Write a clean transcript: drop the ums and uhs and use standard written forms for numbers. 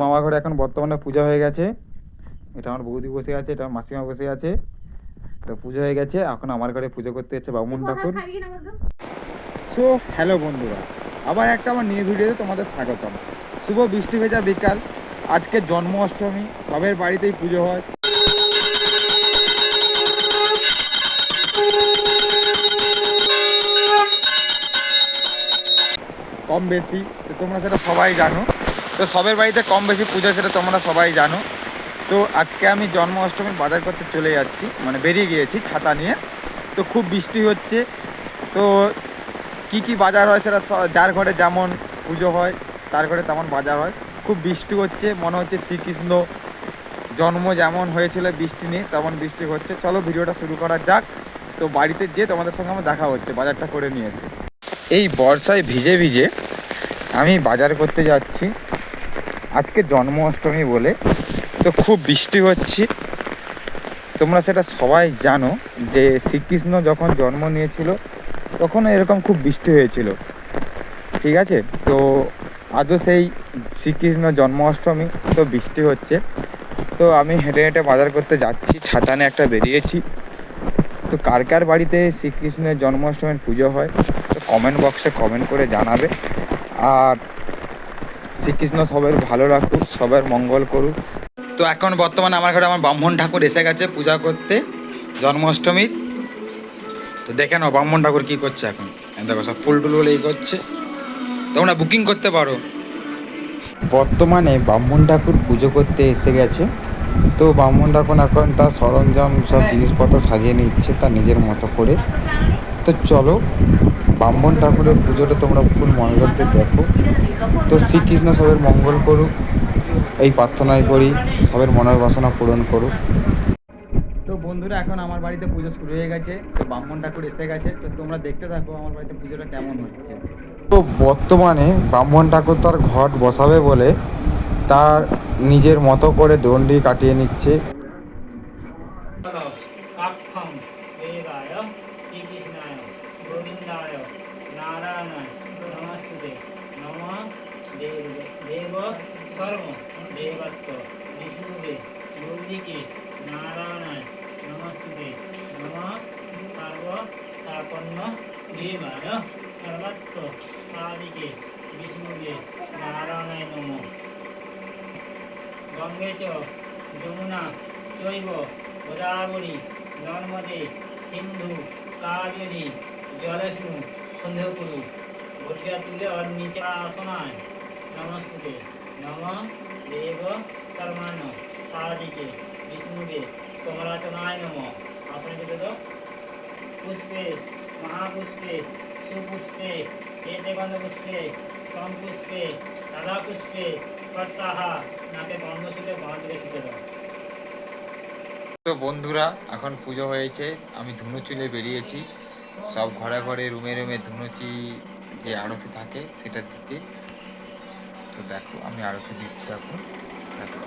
মামা ঘরে এখন বর্তমানে পূজা হয়ে গেছে। এটা আমার বৌদি বসে আছে, এটা মাসিমা বসে আছে। তো পুজো হয়ে গেছে, এখন আমার ঘরে পুজো করতে এসেছে বামুন ঠাকুর। সো হ্যালো বন্ধুরা, আবার একটা আমার নিউ ভিডিওতে তোমাদের স্বাগতম। শুভ বৃষ্টি ভেজা বিকাল, আজকে জন্মাষ্টমী, সবের বাড়িতেই পুজো হয়। কম বেশি তো তোমরা সেটা সবাই জানো। তো সবের বাড়িতে কম বেশি পুজো, সেটা তোমরা সবাই জানো। তো আজকে আমি জন্মাষ্টমীর বাজার করতে চলে যাচ্ছি, মানে বেরিয়ে গিয়েছি ছাতা নিয়ে। তো খুব বৃষ্টি হচ্ছে, তো কি কি বাজার হয় সেটা যার ঘরে যেমন পুজো হয় তার ঘরে তেমন বাজার হয়। খুব বৃষ্টি হচ্ছে, মনে হচ্ছে শ্রীকৃষ্ণ জন্ম যেমন হয়েছিল বৃষ্টি নেই তেমন বৃষ্টি হচ্ছে। চলো ভিডিওটা শুরু করা যাক। তো বাড়িতে যেয়ে তোমাদের সঙ্গে আমার দেখা হচ্ছে, বাজারটা করে নিয়ে এসে। এই বর্ষায় ভিজে ভিজে আমি বাজার করতে যাচ্ছি আজকে জন্মাষ্টমী বলে। তো খুব বৃষ্টি হচ্ছে, তোমরা সেটা সবাই জানো যে শ্রীকৃষ্ণ যখন জন্ম নিয়েছিল তখন এরকম খুব বৃষ্টি হয়েছিল, ঠিক আছে। তো আজও সেই শ্রীকৃষ্ণ জন্মাষ্টমী, তো বৃষ্টি হচ্ছে। তো আমি হেঁটে হেঁটে বাজার করতে যাচ্ছি, ছাতা নিয়ে একটা বেরিয়েছি। তো কার কার বাড়িতে শ্রীকৃষ্ণের জন্মাষ্টমীর পুজো হয় তো কমেন্ট বক্সে কমেন্ট করে জানাবে। আর শ্রীকৃষ্ণ সবার ভালো রাখুক, সবার মঙ্গল করুক। তো এখন বর্তমানে আমার ঘরে আমার ব্রাহ্মণ ঠাকুর এসে গেছে পূজা করতে জন্মাষ্টমীর। তো দেখে নাও ব্রাহ্মণ ঠাকুর কী করছে এখন। দেখো সব ফুল টুল বলে এই করছে, তোমরা বুকিং করতে পারো। বর্তমানে ব্রাহ্মণ ঠাকুর পুজো করতে এসে গেছে। তো ব্রাহ্মণ ঠাকুর এখন তার সরঞ্জাম সব জিনিসপত্র সাজিয়ে নিচ্ছে তার নিজের মতো করে। তো চলো ব্রাহ্মণ ঠাকুরের পুজোটা তোমরা ফুল মনোযোগ দিয়ে দেখো। তো শ্রীকৃষ্ণ সবের মঙ্গল করুক এই প্রার্থনাই করি, সবের মনের বাসনা পূরণ করুক। তো বন্ধুরা এখন আমার বাড়িতে পুজো শুরু হয়ে গেছে, তো ব্রাহ্মণ ঠাকুর এসে গেছে। তো তোমরা দেখতে থাকো আমার বাড়িতে পুজোটা কেমন হচ্ছে। তো বর্তমানে ব্রাহ্মণ ঠাকুর তার ঘট বসাবে বলে তার নিজের মতো করে দণ্ডি কাটিয়ে নিচ্ছে। গঙ্গে চ যমুনা চৈব গোদাবরী নর্মদে সিন্ধু কাবেরী জলেস্মু সন্দেহকুরু ভূর্যাতুলে অর্নিচাসনায় নমস্তুতে নম দেব সর্বান্ন সাদিকে বিষ্ণুবে কমলাচনায় নম। আসনে যেতে তো পুষ্পে মহাপুষ্পে সুপুষ্পে এতে গন্ধপুষ্পে সম্পুষ্পে রাধা পুষ্পে পৎসাহা নাকে গন্ধচুলে বাঁধ রেখে দাও। তো বন্ধুরা এখন পুজো হয়েছে, আমি ধুনুচুলে বেরিয়েছি সব ঘরে ঘরে রুমে রুমে ধুনুচি যে আরতি থাকে সেটা দিতে। তো দেখো আমি আরতি দিচ্ছি এখন, দেখো।